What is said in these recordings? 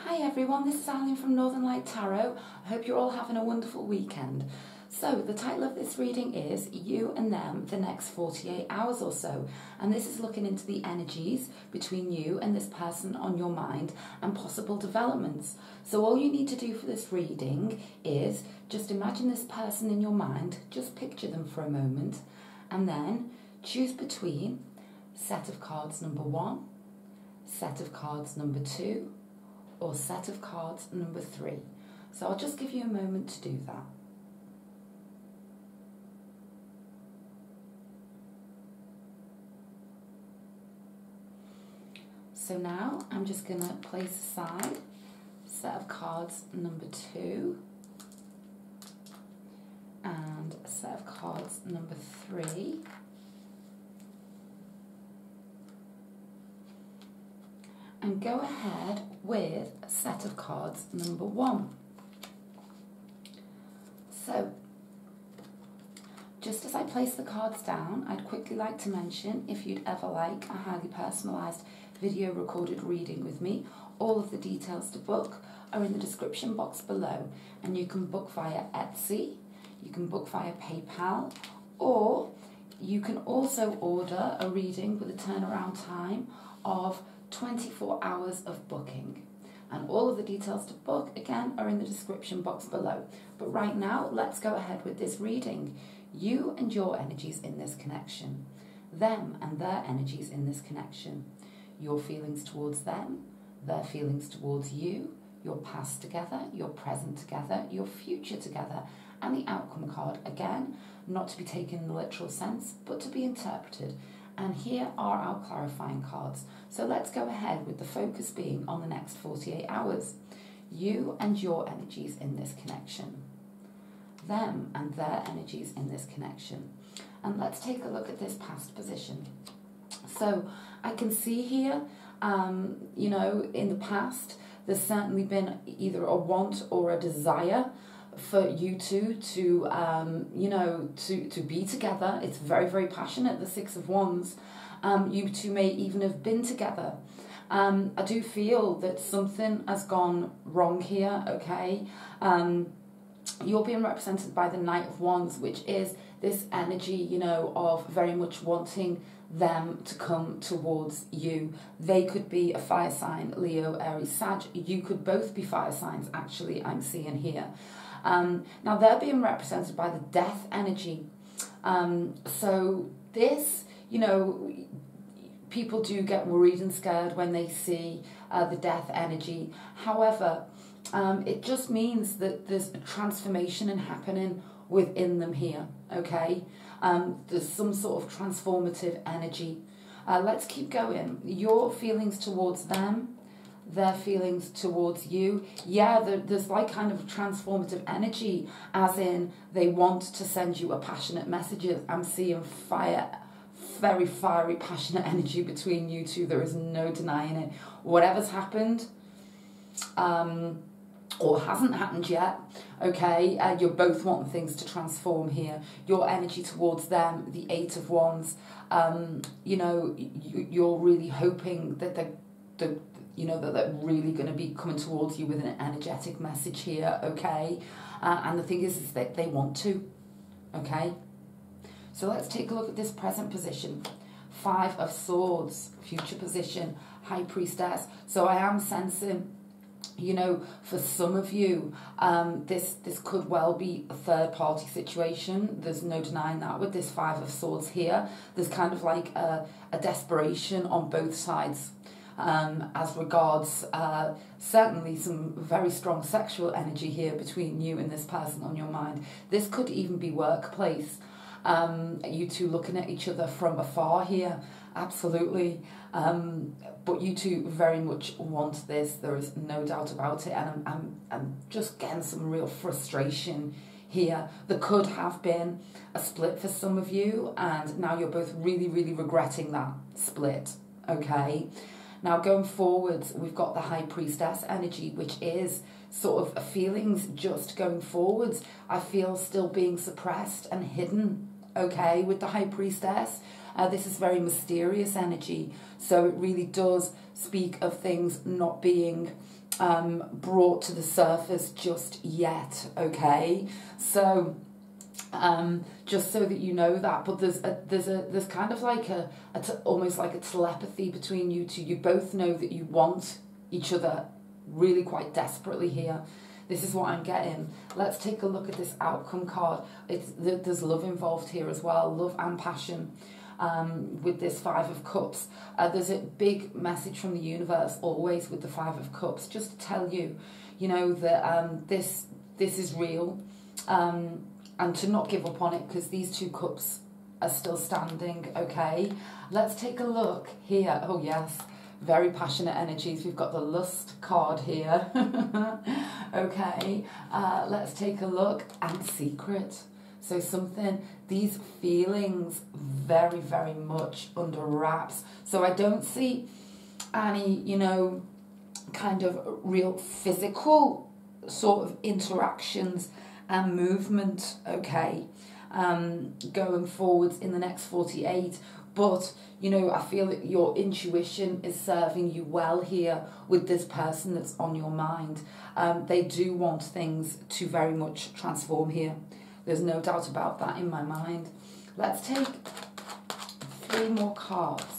Hi everyone, this is Aline from Northern Light Tarot. I hope you're all having a wonderful weekend. So the title of this reading is You and Them, the next 48 hours or so. And this is looking into the energies between you and this person on your mind and possible developments. So all you need to do for this reading is just imagine this person in your mind, just picture them for a moment, and then choose between set of cards number 1, set of cards number 2, or set of cards number 3. So I'll just give you a moment to do that. So now I'm just going to place aside set of cards number 2 and set of cards number 3. And go ahead with set of cards number 1. So, just as I place the cards down, I'd quickly like to mention, if you'd ever like a highly personalised video recorded reading with me, all of the details to book are in the description box below, and you can book via Etsy, you can book via PayPal, or you can also order a reading with a turnaround time of 24 hours of booking. And all of the details to book, again, are in the description box below. But right now, let's go ahead with this reading. You and your energies in this connection. Them and their energies in this connection. Your feelings towards them, their feelings towards you, your past together, your present together, your future together, and the outcome card, again, not to be taken in the literal sense, but to be interpreted. And here are our clarifying cards. So let's go ahead with the focus being on the next 48 hours. You and your energies in this connection. Them and their energies in this connection. And let's take a look at this past position. So I can see here, you know, in the past, there's certainly been either a want or a desire for you two to, you know, to be together. It's very, very passionate, the Six of Wands. You two may even have been together. I do feel that something has gone wrong here, okay? You're being represented by the Knight of Wands, which is this energy, you know, of very much wanting them to come towards you. They could be a fire sign, Leo, Aries, Sag. You could both be fire signs, actually, I'm seeing here. Now they're being represented by the death energy. So this, you know, people do get worried and scared when they see the death energy. However, it just means that there's a transformation happening within them here, okay? There's some sort of transformative energy. Let's keep going. Your feelings towards them, their feelings towards you. Yeah, there's like kind of transformative energy, as in they want to send you a passionate message. I'm seeing fire, very fiery, passionate energy between you two. There is no denying it. Whatever's happened, or hasn't happened yet, okay, you're both wanting things to transform here. Your energy towards them, the Eight of Wands, you know, you're really hoping that you know, that they're really going to be coming towards you with an energetic message here, okay? And the thing is that they want to, okay? So let's take a look at this present position. Five of Swords, future position, High Priestess. So I am sensing, you know, for some of you, this could well be a third-party situation. There's no denying that with this Five of Swords here. There's kind of like a desperation on both sides. As regards certainly some very strong sexual energy here between you and this person on your mind. This could even be workplace. You two looking at each other from afar here, absolutely. But you two very much want this. There is no doubt about it. And I'm just getting some real frustration here. There could have been a split for some of you, and now you're both really, really regretting that split, okay? Now, going forwards, we've got the High Priestess energy, which is sort of feelings just going forwards. I feel still being suppressed and hidden, okay, with the High Priestess. This is very mysterious energy, so it really does speak of things not being brought to the surface just yet, okay? So just so that you know that, but there's kind of like almost like a telepathy between you two. You both know that you want each other really quite desperately here. This is what I'm getting. Let's take a look at this outcome card. There's love involved here as well, love and passion. With this Five of Cups, there's a big message from the universe always with the Five of Cups, just to tell you, you know, that this is real, and to not give up on it, because these two cups are still standing. Okay, let's take a look here. Oh yes, very passionate energies. We've got the Lust card here. Okay, let's take a look. And Secret. So something, these feelings very, very much under wraps. So I don't see any, you know, kind of real physical sort of interactions and movement, okay, going forwards in the next 48. But, you know, I feel that your intuition is serving you well here with this person that's on your mind. They do want things to very much transform here. There's no doubt about that in my mind. Let's take 3 more cards.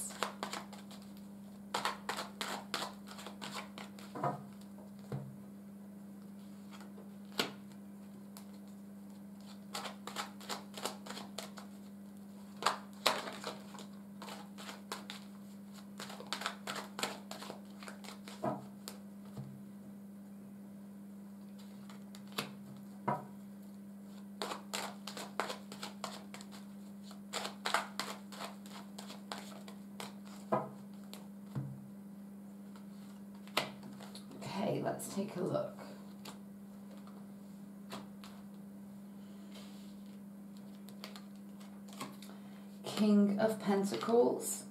Okay, let's take a look. King of Pentacles,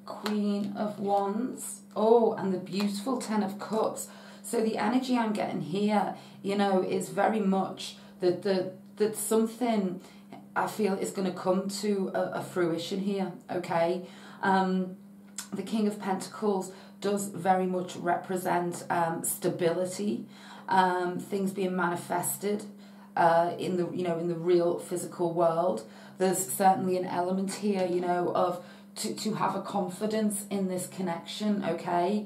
Queen of Wands, oh, and the beautiful Ten of Cups. So the energy I'm getting here, you know, is very much that something I feel is going to come to a fruition here, okay? The King of Pentacles does very much represent stability, things being manifested in the, you know, in the real physical world. There's certainly an element here, you know, of to have a confidence in this connection, okay?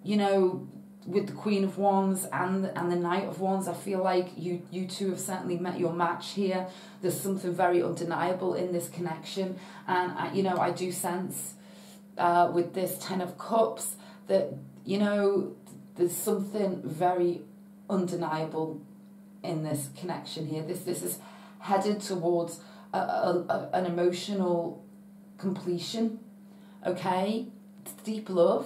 You know, with the Queen of Wands and the Knight of Wands, I feel like you two have certainly met your match here. There's something very undeniable in this connection, and you know, I do sense with this Ten of Cups that, you know, there's something very undeniable in this connection here. This is headed towards an emotional completion, okay? Deep love,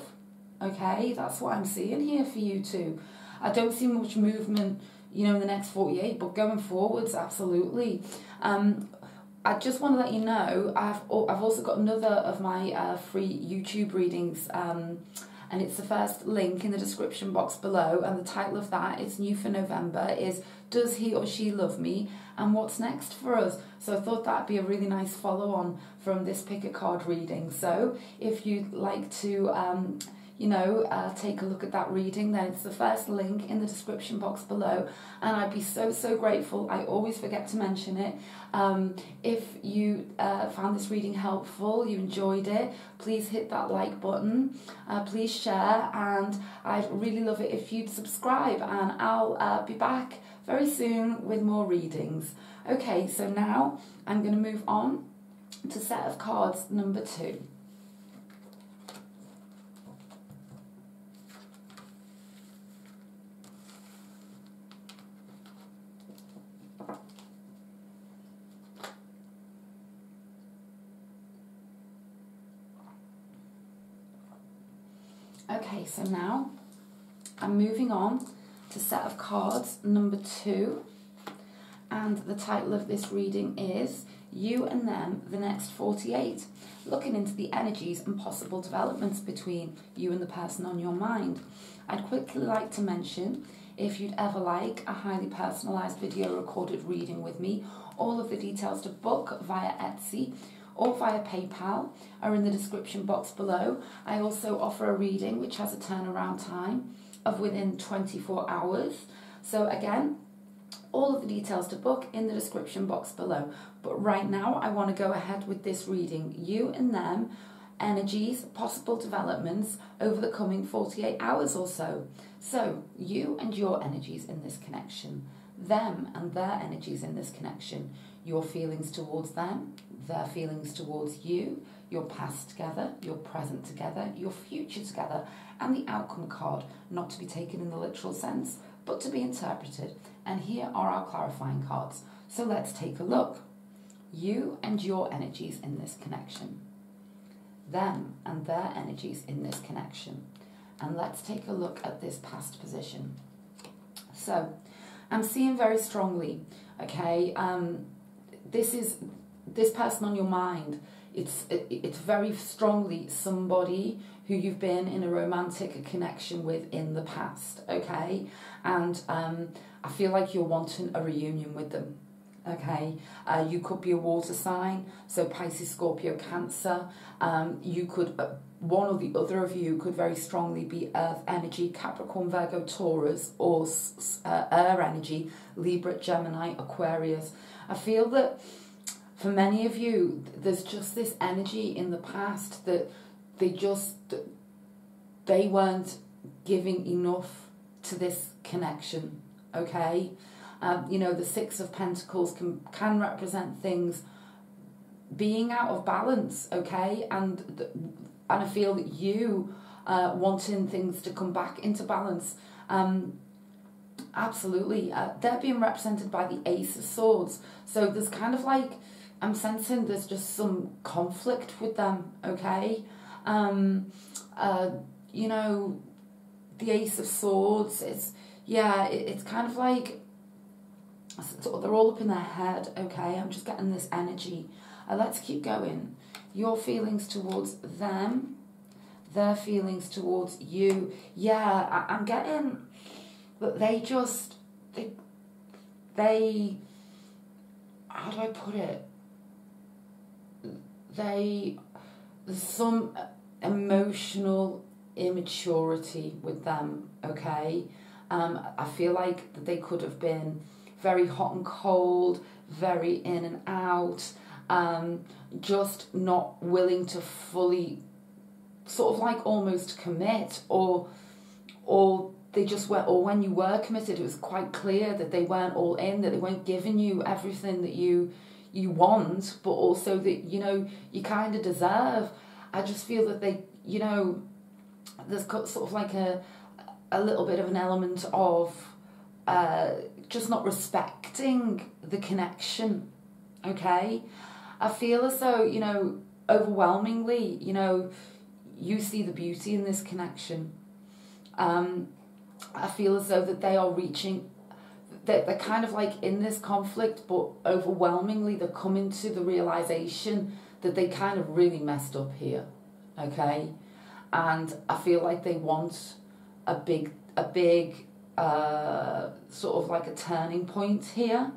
okay? That's what I'm seeing here for you two. I don't see much movement, you know, in the next 48, but going forwards, absolutely. I just want to let you know, I've also got another of my free YouTube readings, and it's the first link in the description box below, and the title of that, it's new for November, is Does He or She Love Me? And What's Next for Us? So I thought that'd be a really nice follow-on from this pick a card reading. So if you'd like to you know, take a look at that reading, then it's the first link in the description box below, and I'd be so grateful. I always forget to mention it. If you found this reading helpful, you enjoyed it, please hit that like button, please share, and I'd really love it if you'd subscribe, and I'll be back very soon with more readings. Okay, so now I'm going to move on to set of cards number 2. Okay, so now I'm moving on to set of cards number 2, and the title of this reading is You and Them, the Next 48, looking into the energies and possible developments between you and the person on your mind. I'd quickly like to mention, if you'd ever like a highly personalised video recorded reading with me, all of the details to book via Etsy or via PayPal are in the description box below. I also offer a reading which has a turnaround time of within 24 hours. So again, all of the details to book in the description box below. But right now I want to go ahead with this reading. You and them, energies, possible developments over the coming 48 hours or so. So you and your energies in this connection, them and their energies in this connection, your feelings towards them, their feelings towards you, your past together, your present together, your future together, and the outcome card, not to be taken in the literal sense, but to be interpreted. And here are our clarifying cards. So let's take a look. You and your energies in this connection. Them and their energies in this connection. And let's take a look at this past position. So I'm seeing very strongly, okay, this person on your mind, it's very strongly somebody who you've been in a romantic connection with in the past, okay? And I feel like you're wanting a reunion with them, okay? You could be a water sign, so Pisces, Scorpio, Cancer. You could, one or the other of you could very strongly be Earth energy, Capricorn, Virgo, Taurus, or Air energy, Libra, Gemini, Aquarius. I feel that for many of you, there's just this energy in the past that they weren't giving enough to this connection, okay? You know, the Six of Pentacles can represent things being out of balance, okay? And I feel that you wanting things to come back into balance. Absolutely. They're being represented by the Ace of Swords. So there's kind of like, I'm sensing there's just some conflict with them, okay? You know, the Ace of Swords, it's kind of like, they're all up in their head, okay? I'm just getting this energy. Let's keep going. Your feelings towards them, their feelings towards you. Yeah, I'm getting that they how do I put it? There's some emotional immaturity with them, okay? I feel like that they could have been very hot and cold, very in and out, just not willing to fully sort of like almost commit, or they just were, or when you were committed, it was quite clear that they weren't all in, that they weren't giving you everything that you want, but also that, you know, you kind of deserve. I just feel that they, you know, there's sort of like a little bit of an element of just not respecting the connection, okay? I feel as though, you know, overwhelmingly, you know, you see the beauty in this connection. I feel as though that they are reaching, they're kind of like in this conflict, but overwhelmingly they're coming to the realization that they kind of really messed up here, okay? And I feel like they want a big sort of like a turning point here.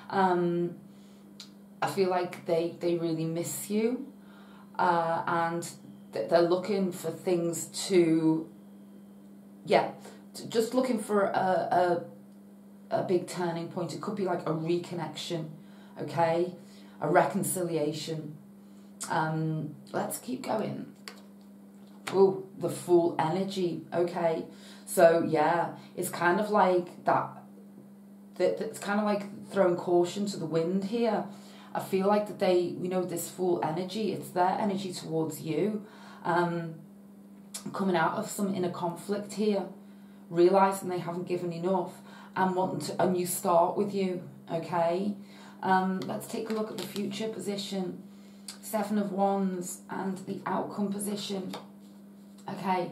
I feel like they really miss you, and they're looking for things to, just looking for a big turning point. It could be like a reconnection, okay? A reconciliation. Let's keep going. Oh, the Fool energy, okay? So, yeah, it's kind of like that. It's kind of like throwing caution to the wind here. I feel like that they, you know, this Fool energy, it's their energy towards you. Coming out of some inner conflict here, realising they haven't given enough and wanting a new start with you, okay? Let's take a look at the future position. Seven of Wands and the outcome position. Okay,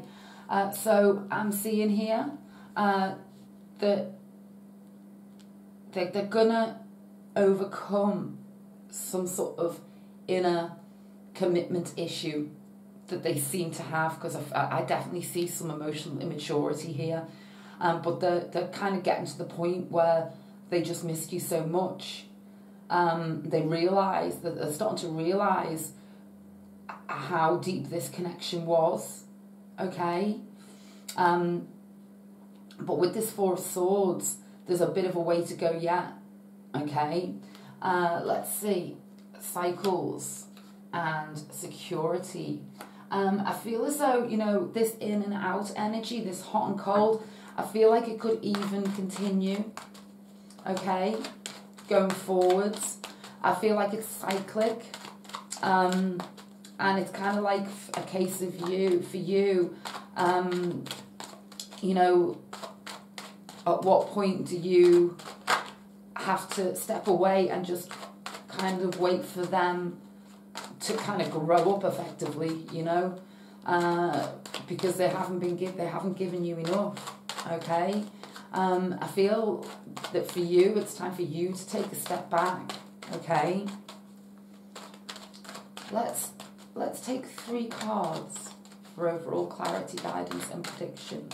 so I'm seeing here that they're gonna overcome some sort of inner commitment issue that they seem to have, because I definitely see some emotional immaturity here, but they're kind of getting to the point where they just missed you so much, They realise that they're starting to realise how deep this connection was, okay? But with this Four of Swords, there's a bit of a way to go yet, okay? Let's see, cycles and security. I feel as though, you know, this in and out energy, this hot and cold, I feel like it could even continue, okay, going forwards. I feel like it's cyclic, and it's kind of like a case of for you, you know, at what point do you have to step away and just kind of wait for them to kind of grow up effectively, you know, because they haven't given you enough, okay? I feel that for you, it's time for you to take a step back, okay? Let's take 3 cards for overall clarity, guidance, and prediction.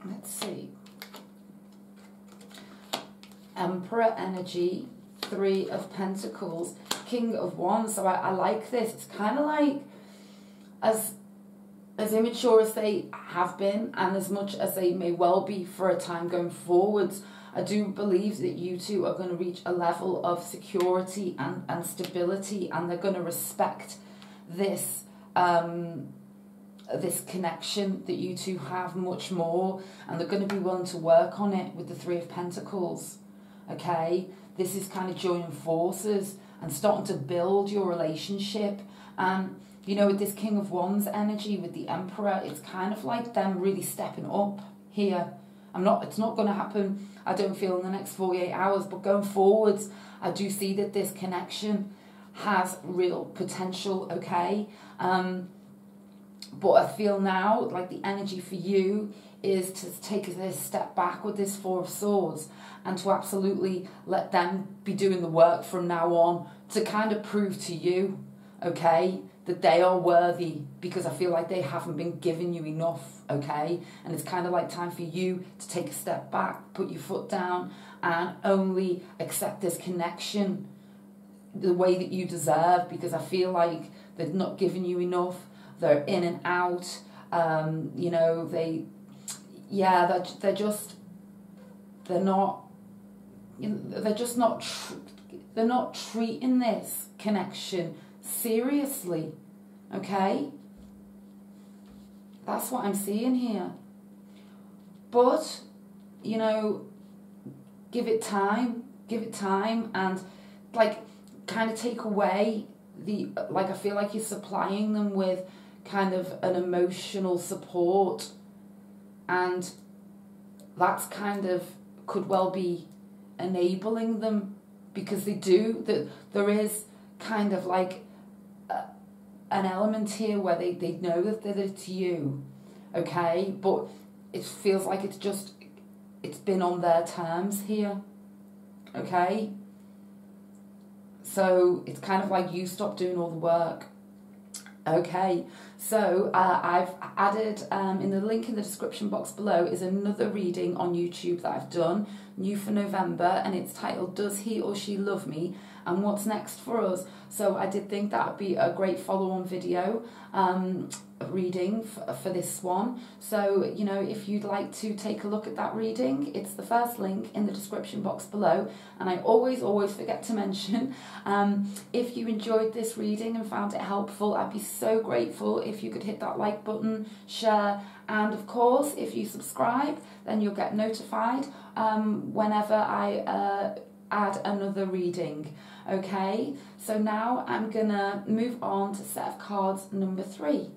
Let's see. Emperor energy, 3 of Pentacles, King of Wands. So I like this. It's kind of like as immature as they have been, and as much as they may well be for a time going forwards, I do believe that you two are going to reach a level of security and stability, and they're going to respect this this connection that you two have much more, and they're going to be willing to work on it with the 3 of Pentacles, okay? This is kind of joining forces and starting to build your relationship. And you know, with this King of Wands energy with the Emperor, it's kind of like them really stepping up here. It's not going to happen, I don't feel, in the next 48 hours, but going forwards, I do see that this connection has real potential, okay? But I feel now like the energy for you is to take this step back with this 4 of Swords and to absolutely let them be doing the work from now on to kind of prove to you, okay, that they are worthy, because I feel like they haven't been giving you enough, okay? And it's kind of like time for you to take a step back, put your foot down, and only accept this connection the way that you deserve, because I feel like they're not giving you enough. They're in and out, you know, they're not treating this connection seriously, okay? That's what I'm seeing here. But, you know, give it time, and like kind of take away I feel like you're supplying them with kind of an emotional support, and that's kind of could well be enabling them, because there is kind of like an element here where they know that it's you, okay, but it feels like it's been on their terms here, okay? So it's kind of like you stop doing all the work. Okay, so I've added, in the link in the description box below is another reading on YouTube that I've done, new for November, and it's titled, Does He or She Love Me? And What's Next for Us? So I did think that would be a great follow-on video reading for this one. So, you know, if you'd like to take a look at that reading, it's the first link in the description box below. And I always forget to mention, if you enjoyed this reading and found it helpful, I'd be so grateful if you could hit that like button, share, and of course, if you subscribe, then you'll get notified whenever I add another reading. Okay, so now I'm gonna move on to set of cards number 3.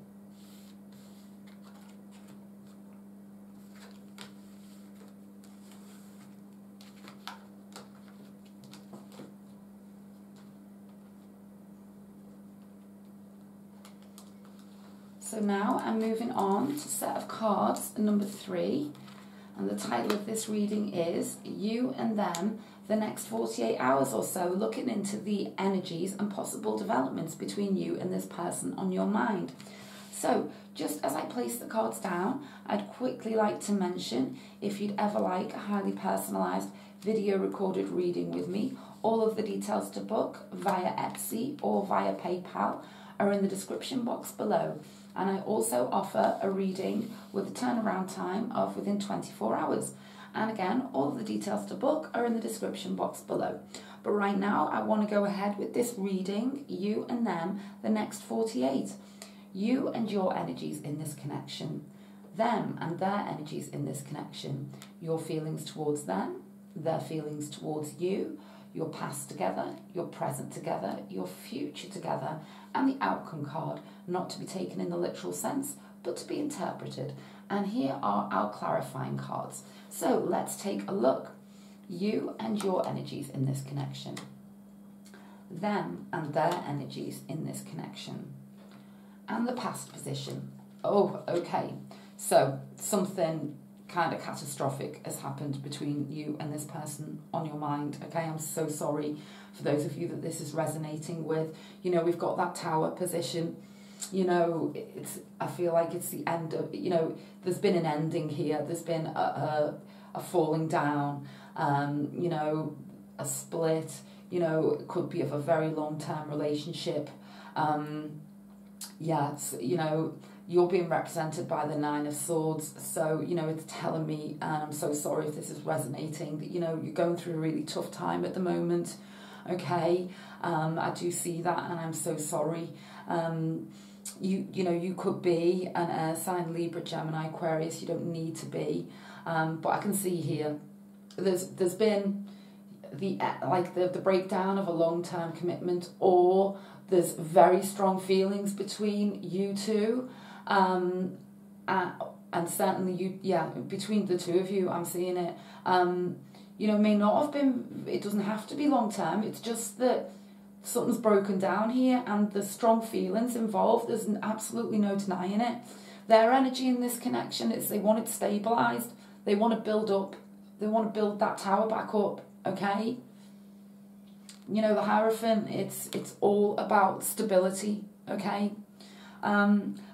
So now I'm moving on to set of cards number 3, and the title of this reading is You and Them, the next 48 hours or so, looking into the energies and possible developments between you and this person on your mind. So, just as I place the cards down, I'd quickly like to mention, if you'd ever like a highly personalised video recorded reading with me, all of the details to book via Etsy or via PayPal are in the description box below. And I also offer a reading with a turnaround time of within 24 hours. And again, all of the details to book are in the description box below. But right now, I want to go ahead with this reading, You and Them, the next 48. You and your energies in this connection. Them and their energies in this connection. Your feelings towards them, their feelings towards you, your past together, your present together, your future together, and the outcome card, not to be taken in the literal sense, but to be interpreted. And here are our clarifying cards. So let's take a look. You and your energies in this connection. Them and their energies in this connection. And the past position. Oh, okay. So something kind of catastrophic has happened between you and this person on your mind. Okay, I'm so sorry for those of you that this is resonating with. You know, we've got that tower position. You know, I feel like it's the end of, you know, there's been an ending here. There's been a falling down, you know, a split. You know, it could be of a very long-term relationship. Yes, you know, you're being represented by the 9 of Swords, so, you know, it's telling me, and I'm so sorry if this is resonating, that, you know, you're going through a really tough time at the moment, okay? I do see that, and I'm so sorry. You know, you could be an air sign, Libra, Gemini, Aquarius, you don't need to be, but I can see here, there's been the breakdown of a long-term commitment, or there's very strong feelings between you two, and certainly between the two of you, I'm seeing it. You know, may not have been, it doesn't have to be long term, it's just that something's broken down here and there's strong feelings involved, there's absolutely no denying it. Their energy in this connection is they want it stabilised, they want to build up, they want to build that tower back up, okay? You know, the Hierophant, it's all about stability, okay?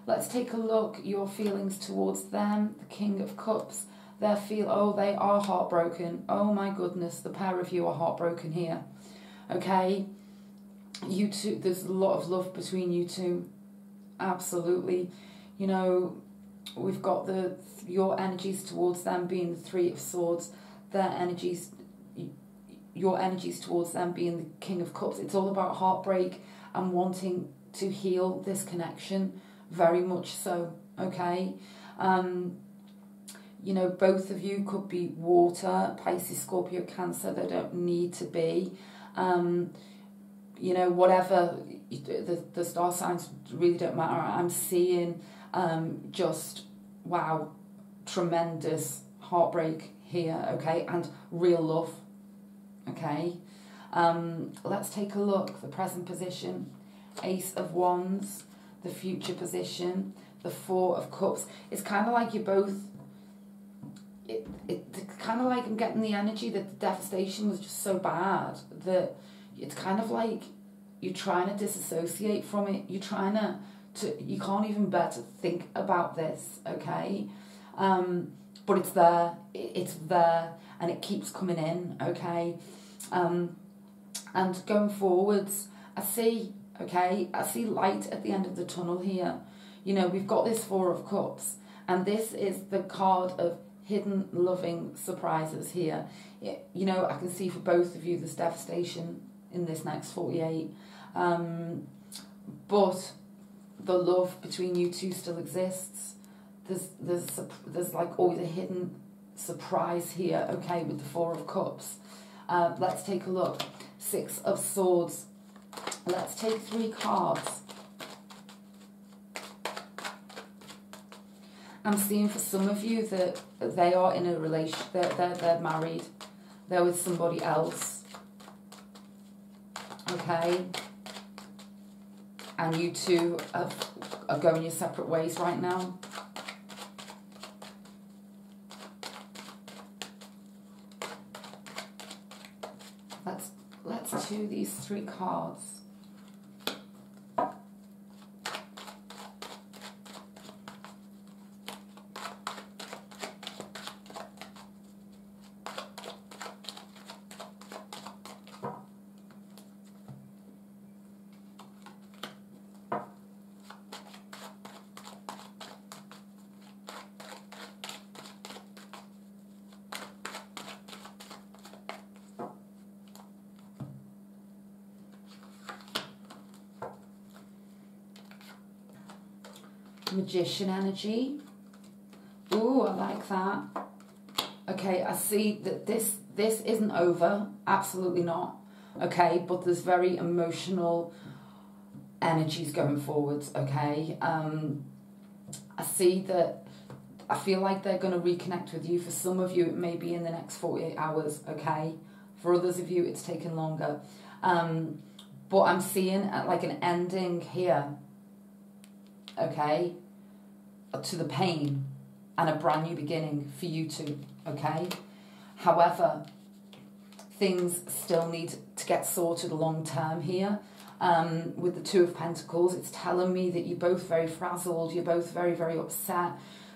Let's take a look, your feelings towards them, the King of Cups. They are heartbroken. Oh my goodness, the pair of you are heartbroken here, okay? You two, there's a lot of love between you two, absolutely. You know, we've got your energies towards them being the 3 of Swords, their energies, your energies towards them being the King of Cups. It's all about heartbreak and wanting to heal this connection, very much so, okay? You know, both of you could be water, Pisces, Scorpio, Cancer. They don't need to be. You know, whatever, the star signs really don't matter. I'm seeing just, wow, tremendous heartbreak here, okay, and real love, okay? Let's take a look. The present position, Ace of Wands, the future position, the 4 of Cups. It's kind of like you're both, it's kind of like I'm getting the energy that the devastation was just so bad that it's kind of like you're trying to disassociate from it. You're trying to you can't even bear to think about this, okay? But it's there, and it keeps coming in, okay? And going forwards, I see light at the end of the tunnel here. You know, we've got this 4 of Cups, and this is the card of hidden loving surprises here. You know, I can see for both of you there's devastation in this next 48, but the love between you two still exists. There's like always a hidden surprise here, okay, with the 4 of Cups. Let's take a look. 6 of Swords. Let's take 3 cards. I'm seeing for some of you that they are in a relation, they're married, they're with somebody else, okay? And you two have are going your separate ways right now. Let's do these 3 cards. Magician energy. Ooh, I like that. Okay, I see that this isn't over. Absolutely not. Okay, but there's very emotional energies going forwards. Okay, I see that. I feel like they're going to reconnect with you. For some of you, it may be in the next 48 hours. Okay, for others of you, it's taken longer. But I'm seeing like an ending here. Okay, to the pain, and a brand new beginning for you two. Okay, however, things still need to get sorted long term here. With the 2 of Pentacles, it's telling me that you're both very frazzled, you're both very, very upset.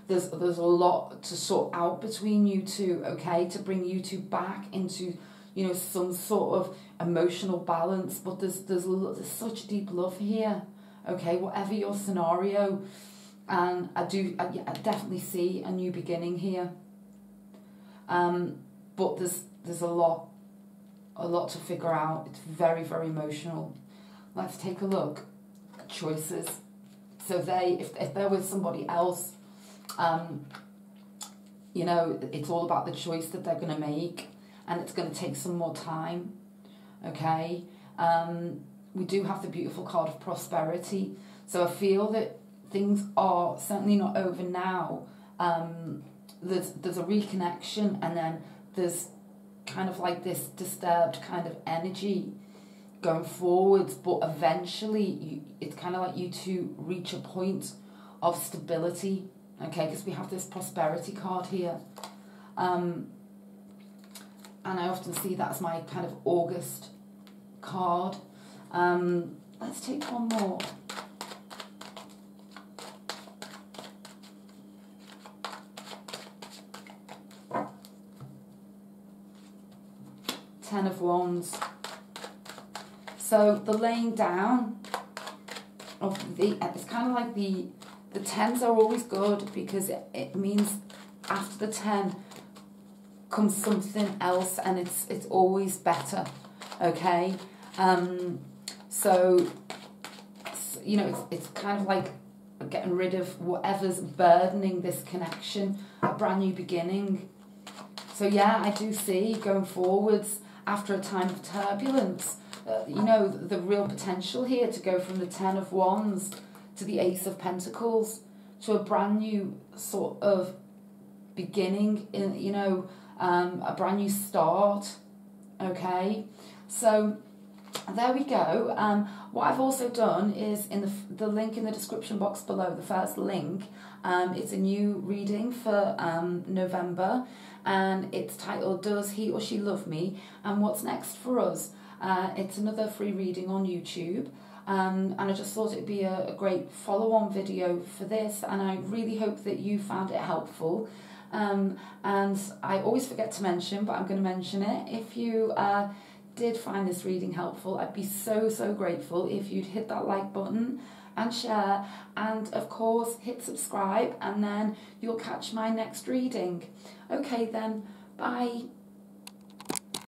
There's a lot to sort out between you two, okay, to bring you two back into, you know, some sort of emotional balance. But there's such deep love here. Okay, whatever your scenario, and I definitely see a new beginning here. But there's a lot to figure out. It's very, very emotional. Let's take a look at choices. So if they're with somebody else, you know, it's all about the choice that they're going to make, and it's going to take some more time. Okay. We do have the beautiful card of prosperity. So I feel that things are certainly not over now. There's a reconnection, and then there's kind of like this disturbed kind of energy going forwards. But eventually, it's kind of like you two reach a point of stability. Okay, because we have this prosperity card here. And I often see that as my kind of August card. Let's take one more. Ten of Wands. So the laying down of it's kind of like the 10s are always good, because it means after the 10 comes something else, and it's always better. Okay. So, you know, it's kind of like getting rid of whatever's burdening this connection, a brand new beginning. So yeah, I do see going forwards after a time of turbulence, you know, the real potential here to go from the 10 of Wands to the Ace of Pentacles to a brand new sort of beginning, in, you know, a brand new start. Okay, so there we go. What I've also done is in the link in the description box below, the first link, it's a new reading for November, and it's titled "Does He or She Love Me? And What's Next for Us?" It's another free reading on YouTube, and I just thought it'd be a great follow-on video for this, and I really hope that you found it helpful. And I always forget to mention, but I'm going to mention it. If you did find this reading helpful, I'd be so grateful if you'd hit that like button and share, and of course hit subscribe, and then you'll catch my next reading. Okay then, bye.